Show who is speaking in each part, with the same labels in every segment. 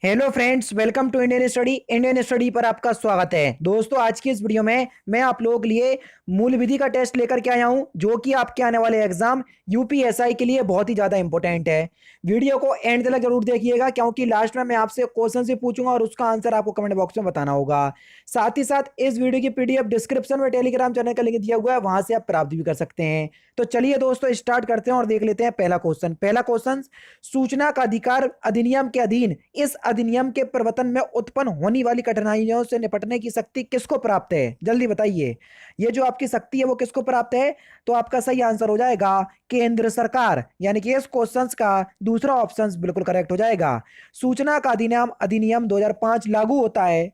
Speaker 1: Hello friends, welcome to Indian study पर आपका स्वागत है। दोस्तों, आज की इस वीडियो में मैं आप लोगों के लिए मूल विधि का टेस्ट लेकर के आया हूं, जो कि आपके आने वाले एग्जाम यूपीएसआई के लिए बहुत ही ज्यादा इंपॉर्टेंट है। वीडियो को एंड तक जरूर देखिएगा, क्योंकि लास्ट में मैं आपसे क्वेश्चन से पूछूंगा और उसका आंसर आपको कमेंट बॉक्स में बताना होगा। साथ ही साथ इस वीडियो की पीडीएफ डिस्क्रिप्शन में टेलीग्राम चैनल का लिंक दिया हुआ है, वहां से आप प्राप्त भी कर सकते हैं। तो चलिए दोस्तों, स्टार्ट करते हैं और देख लेते हैं पहला क्वेश्चन। सूचना का अधिकार अधिनियम के अधीन इस अधिनियम के प्रवर्तन में उत्पन्न होने वाली कठिनाइयों से निपटने की शक्ति किसको प्राप्त है? जल्दी बताइए, ये जो आपकी शक्ति है वो किसको प्राप्त है? तो आपका सही आंसर हो जाएगा केंद्र सरकार, यानी कि इस क्वेश्चन का दूसरा ऑप्शन बिल्कुल करेक्ट हो जाएगा। सूचना का अधिनियम अधिनियम 2005 लागू होता है।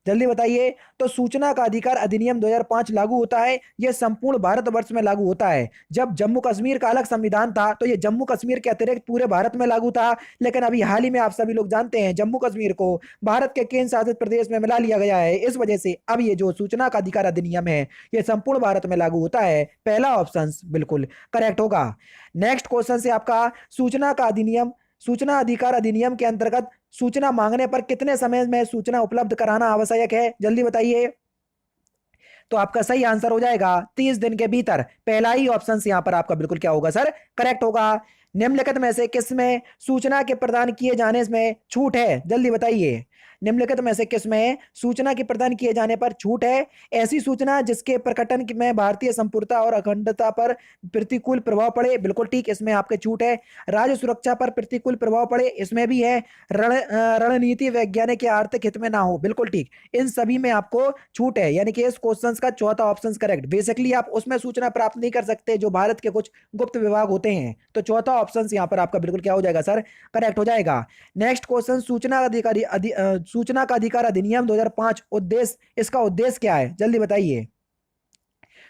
Speaker 1: जल्दी बताइए। तो सूचना का अधिकार अधिनियम 2005 लागू होता है, यह संपूर्ण भारतवर्ष में लागू होता है। जब जम्मू कश्मीर का अलग संविधान था तो यह जम्मू कश्मीर के अतिरिक्त पूरे भारत में लागू था, लेकिन अभी हाल ही में आप सभी लोग जानते हैं जम्मू कश्मीर को भारत के केंद्र शासित प्रदेश में मिला लिया गया है। इस वजह से अब ये जो सूचना का अधिकार अधिनियम है यह संपूर्ण भारत में लागू होता है। पहला ऑप्शन बिल्कुल करेक्ट होगा। नेक्स्ट क्वेश्चन से आपका सूचना अधिकार अधिनियम के अंतर्गत सूचना मांगने पर कितने समय में सूचना उपलब्ध कराना आवश्यक है? जल्दी बताइए। तो आपका सही आंसर हो जाएगा 30 दिन के भीतर। पहला ही ऑप्शन यहां पर आपका बिल्कुल क्या होगा सर? करेक्ट होगा। निम्नलिखित में से किसमें सूचना के प्रदान किए जाने में छूट है? जल्दी बताइए। निम्नलिखित में से किसमें सूचना के प्रदान किए जाने पर छूट है? ऐसी सूचना जिसके प्रकटन में भारतीय संपूर्णता और अखंडता पर प्रतिकूल प्रभाव पड़े, बिल्कुल ठीक, इसमें आपके छूट है। राज्य सुरक्षा पर प्रतिकूल प्रभाव पड़े, इसमें भी है। रणनीति वैज्ञानिक या आर्थिक हित में ना हो, बिल्कुल ठीक, इन सभी में आपको छूट है। यानी कि इस क्वेश्चन का चौथा ऑप्शन करेक्ट। बेसिकली आप उसमें सूचना प्राप्त नहीं कर सकते जो भारत के कुछ गुप्त विभाग होते हैं, तो चौथा ऑप्शन यहां पर आपका बिल्कुल क्या हो जाएगा सर? करेक्ट हो जाएगा। नेक्स्ट क्वेश्चन, सूचना का अधिकार अधिनियम 2005 उद्देश्य, इसका उद्देश्य क्या है? जल्दी बताइए।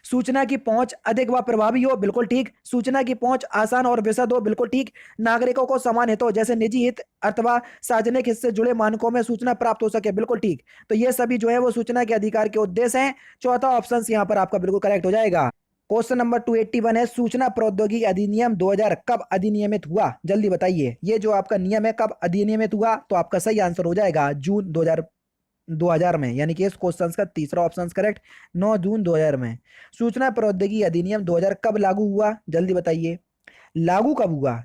Speaker 1: सूचना की पहुंच अधिक व प्रभावी हो, बिल्कुल ठीक। सूचना की पहुंच आसान और विशद हो, बिल्कुल ठीक। नागरिकों को समान हितों जैसे निजी हित अथवा सार्वजनिक हित से जुड़े मानकों में सूचना प्राप्त हो सके, बिल्कुल ठीक। तो ये सभी जो है वो सूचना के अधिकार के उद्देश्य हैं। चौथा ऑप्शन यहां पर आपका बिल्कुल करेक्ट हो जाएगा। क्वेश्चन नंबर 281 है, सूचना प्रौद्योगिकी अधिनियम 2000 कब अधिनियमित हुआ? जल्दी बताइए। ये जो आपका नियम है कब अधिनियमित हुआ? तो आपका सही आंसर हो जाएगा जून 2000 में, यानी कि इस क्वेश्चन का तीसरा ऑप्शन करेक्ट, 9 जून 2000 में। सूचना प्रौद्योगिकी अधिनियम 2000 कब लागू हुआ? जल्दी बताइए। लागू कब हुआ?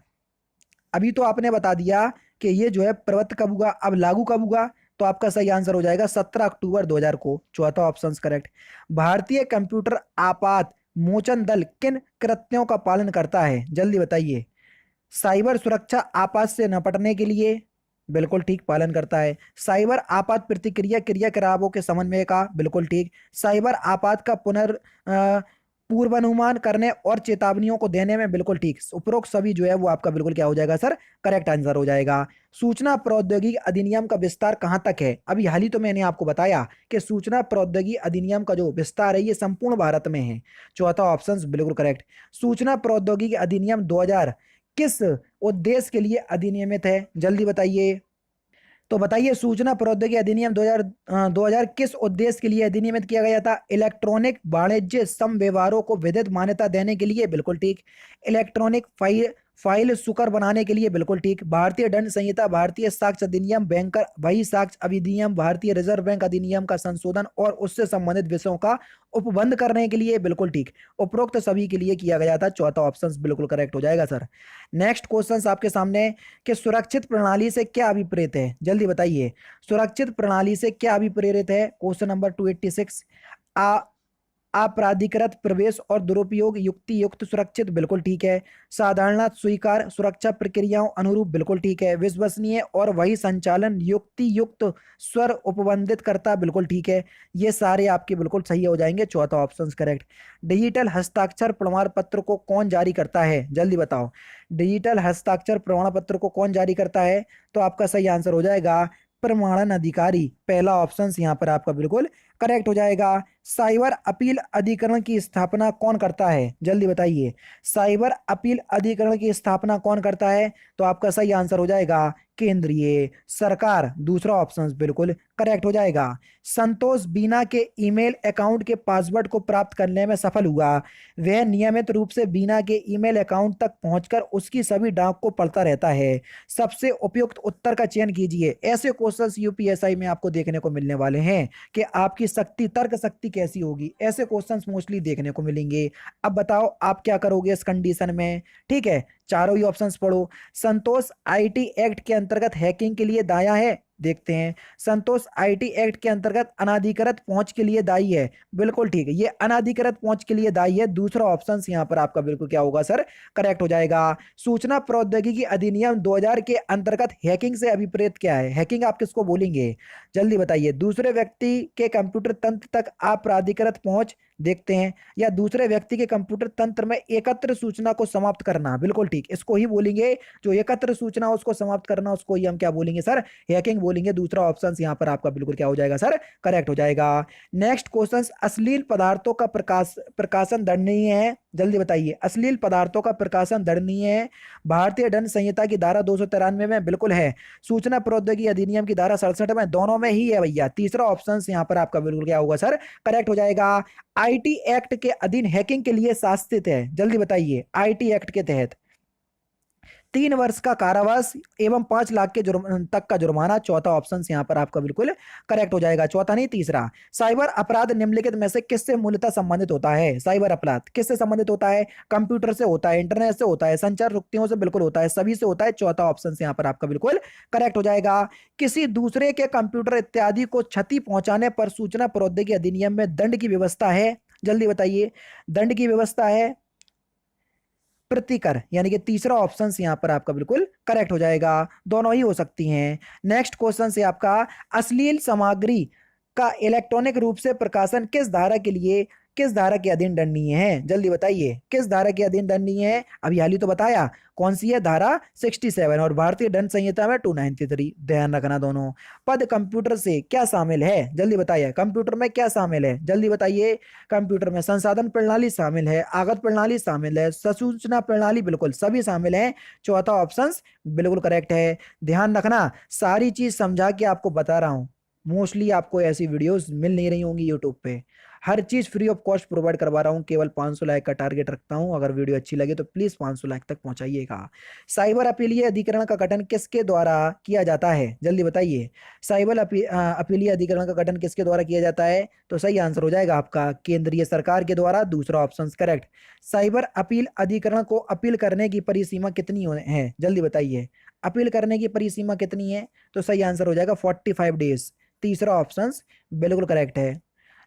Speaker 1: अभी तो आपने बता दिया कि ये जो है प्रवृत्त कब हुआ, अब लागू कब हुआ? तो आपका सही आंसर हो जाएगा 17 अक्टूबर 2000 को। चौथा ऑप्शन करेक्ट। भारतीय कंप्यूटर आपात मोचन दल किन कृत्यों का पालन करता है? जल्दी बताइए। साइबर सुरक्षा आपात से निपटने के लिए, बिल्कुल ठीक, पालन करता है। साइबर आपात प्रतिक्रिया क्रियाकलापों के समन्वय का, बिल्कुल ठीक। साइबर आपात का पूर्वानुमान करने और चेतावनियों को देने में, बिल्कुल ठीक। उपरोक्त सभी जो है वो आपका बिल्कुल क्या हो जाएगा सर? करेक्ट आंसर हो जाएगा। सूचना प्रौद्योगिकी अधिनियम का विस्तार कहां तक है? अभी हाल ही तो मैंने आपको बताया कि सूचना प्रौद्योगिकी अधिनियम का जो विस्तार है ये संपूर्ण भारत में है। चौथा ऑप्शन बिल्कुल करेक्ट। सूचना प्रौद्योगिकी अधिनियम 2000 किस उद्देश्य के लिए अधिनियमित है? जल्दी बताइए। तो बताइए, सूचना प्रौद्योगिकी अधिनियम 2000 किस उद्देश्य के लिए अधिनियमित किया गया था? इलेक्ट्रॉनिक वाणिज्य समव्यवहारों को विधिक मान्यता देने के लिए, बिल्कुल ठीक। इलेक्ट्रॉनिक फाइल सुकर बनाने के लिए, बिल्कुल ठीक। भारतीय दंड संहिता, भारतीय साक्ष्य अधिनियम, बैंकर वही साक्ष्य अधिनियम, भारतीय रिजर्व बैंक अधिनियम का संशोधन और उससे संबंधित विषयों का उपबंध करने के लिए, बिल्कुल ठीक। उपरोक्त सभी के लिए किया गया था। चौथा ऑप्शन बिल्कुल करेक्ट हो जाएगा सर। नेक्स्ट क्वेश्चन आपके सामने कि सुरक्षित प्रणाली से क्या अभिप्रेत है? जल्दी बताइए। सुरक्षित प्रणाली से क्या अभिप्रेरित है? Question number 286। आ अप्राधिकृत प्रवेश और दुरुपयोग युक्ति युक्त सुरक्षित, बिल्कुल ठीक है। साधारण स्वीकार सुरक्षा प्रक्रियाओं अनुरूप, बिल्कुल ठीक है। विश्वसनीय और वही संचालन युक्ति युक्त स्वर उपबंधित करता, बिल्कुल ठीक है। ये सारे आपके बिल्कुल सही हो जाएंगे। चौथा ऑप्शन करेक्ट। डिजिटल हस्ताक्षर प्रमाण पत्र को कौन जारी करता है? जल्दी बताओ। डिजिटल हस्ताक्षर प्रमाण पत्र को कौन जारी करता है? तो आपका सही आंसर हो जाएगा प्रमाणन अधिकारी। पहला ऑप्शन यहाँ पर आपका बिल्कुल करेक्ट हो जाएगा। साइबर अपील अधिकरण की स्थापना कौन करता है, जल्दी बताइए। साइबर अपील अधिकरण की स्थापना कौन करता है, तो आपका सही आंसर हो जाएगा केंद्रीय सरकार, दूसरा ऑप्शन बिल्कुल करेक्ट हो जाएगा। संतोष बीना के ईमेल अकाउंट के पासवर्ड को प्राप्त करने में सफल हुआ। वह नियमित रूप से बीना के ईमेल अकाउंट तक पहुंचकर उसकी सभी डाक को पढ़ता रहता है। सबसे उपयुक्त उत्तर का चयन कीजिए। ऐसे क्वेश्चंस यूपीएसआई में आपको देखने को मिलने वाले हैं कि आपकी शक्ति, तर्क शक्ति कैसी होगी, ऐसे क्वेश्चंस मोस्टली देखने को मिलेंगे। अब बताओ आप क्या करोगे इस कंडीशन में। ठीक है, चारों ही ऑप्शंस पढ़ो। संतोष आईटी एक्ट के अंतर्गत हैकिंग के लिए दाया है, देखते हैं। संतोष आईटी एक्ट के अंतर्गत अनाधिकृत पहुंच के लिए दायी है, बिल्कुल ठीक है, ये अनाधिकृत पहुंच के लिए दायी है, दूसरा ऑप्शन यहां पर आपका बिल्कुल क्या होगा सर, करेक्ट हो जाएगा। सूचना प्रौद्योगिकी अधिनियम 2000 के अंतर्गत हैकिंग से अभिप्रेत क्या है, हैकिंग आप किसको बोलेंगे, जल्दी बताइए। दूसरे व्यक्ति के कंप्यूटर तंत्र तक अप्राधिकृत पहुंच, देखते हैं, या दूसरे व्यक्ति के कंप्यूटर तंत्र में एकत्र सूचना को समाप्त करना, बिल्कुल ठीक, इसको ही बोलेंगे, जो एकत्र सूचना उसको समाप्त करना उसको ही हम क्या बोलेंगे सर, हैकिंग बोलेंगे, दूसरा ऑप्शन यहां पर आपका बिल्कुल क्या हो जाएगा सर, करेक्ट हो जाएगा। नेक्स्ट क्वेश्चन, अश्लील पदार्थों का प्रकाशन दंडनीय है, जल्दी बताइए। अश्लील पदार्थों का प्रकाशन दंडनीय है, भारतीय दंड संहिता की धारा 293 में बिल्कुल है, सूचना प्रौद्योगिकी अधिनियम की धारा 67 में, दोनों में ही है भैया, तीसरा ऑप्शन यहां पर आपका बिल्कुल क्या होगा सर, करेक्ट हो जाएगा। आईटी एक्ट के अधीन हैकिंग के लिए शासित है, जल्दी बताइए। आईटी एक्ट के तहत 3 वर्ष का कारावास एवं 5 लाख के तक का जुर्माना, चौथा ऑप्शन यहां पर आपका बिल्कुल करेक्ट हो जाएगा, चौथा नहीं तीसरा। साइबर अपराध निम्नलिखित में से किससे मूलतः संबंधित होता है, साइबर अपराध किससे संबंधित होता है, कंप्यूटर से होता है, इंटरनेट से होता है, संचार युक्तियों से बिल्कुल होता है, सभी से होता है, चौथा ऑप्शन यहां पर आपका बिल्कुल करेक्ट हो जाएगा। किसी दूसरे के कंप्यूटर इत्यादि को क्षति पहुंचाने पर सूचना प्रौद्योगिकी अधिनियम में दंड की व्यवस्था है, जल्दी बताइए। दंड की व्यवस्था है प्रतिकर, यानी कि तीसरा ऑप्शन यहां पर आपका बिल्कुल करेक्ट हो जाएगा, दोनों ही हो सकती हैं। नेक्स्ट क्वेश्चन से आपका, अश्लील सामग्री का इलेक्ट्रॉनिक रूप से प्रकाशन किस धारा के अधीन दंडनीय है, जल्दी बताइए, किस धारा के अधीन दंडनीय है। अभी हाल ही तो बताया कौन सी है, धारा 67, और भारतीय दंड संहिता में 293, ध्यान रखना दोनों। पद कंप्यूटर से क्या शामिल है, जल्दी बताइए, कंप्यूटर में क्या शामिल है, जल्दी बताइए। कंप्यूटर में संसाधन प्रणाली शामिल है, आगत प्रणाली शामिल है, सूचना प्रणाली, बिल्कुल सभी शामिल है, चौथा ऑप्शन बिल्कुल करेक्ट है। ध्यान रखना, सारी चीज समझा के आपको बता रहा हूं, मोस्टली आपको ऐसी वीडियोस मिल नहीं रही होंगी यूट्यूब पे, हर चीज फ्री ऑफ कॉस्ट प्रोवाइड करवा रहा हूं, केवल 500 लाइक का टारगेट रखता हूं, अगर वीडियो अच्छी लगे तो प्लीज 500 लाइक तक पहुंचाइएगा। साइबर अपीलीय अधिकरण का गठन किसके द्वारा किया जाता है, जल्दी बताइए। साइबर अपीलीय अधिकरण का गठन किसके द्वारा किया जाता है, तो सही आंसर हो जाएगा आपका केंद्रीय सरकार के द्वारा, दूसरा ऑप्शन करेक्ट। साइबर अपील अधिकरण को अपील करने की परिसीमा कितनी है, जल्दी बताइए। अपील करने की परिसीमा कितनी है, तो सही आंसर हो जाएगा 45 डेज, तीसरा ऑप्शन बिल्कुल करेक्ट है।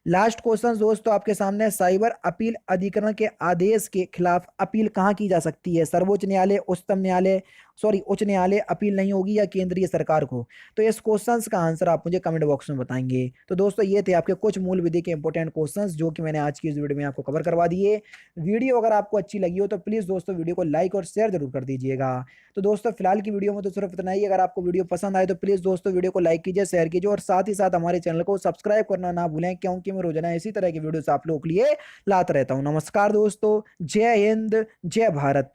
Speaker 1: लास्ट क्वेश्चन दोस्तों आपके सामने, साइबर अपील अधिकरण के आदेश के खिलाफ अपील कहाँ की जा सकती है, सर्वोच्च न्यायालय, उच्चतम न्यायालय, सॉरी उच्च न्यायालय अपील नहीं होगी, या केंद्रीय सरकार को। तो इस क्वेश्चंस का आंसर आप मुझे कमेंट बॉक्स में बताएंगे। तो दोस्तों ये थे आपके कुछ मूल विधि के इंपॉर्टेंट क्वेश्चंस जो कि मैंने आज की इस वीडियो में आपको कवर करवा दिए। वीडियो अगर आपको अच्छी लगी हो तो प्लीज़ दोस्तों वीडियो को लाइक और शेयर जरूर कर दीजिएगा। तो दोस्तों फिलहाल की वीडियो में तो सिर्फ इतना ही, अगर आपको वीडियो पसंद आए तो प्लीज़ दोस्तों वीडियो को लाइक कीजिए, शेयर कीजिए, और साथ ही साथ हमारे चैनल को सब्सक्राइब करना ना भूलें, क्योंकि मैं रोजाना इसी तरह की वीडियोस आप लोगों के लिए लाता रहता हूँ। नमस्कार दोस्तों, जय हिंद, जय भारत।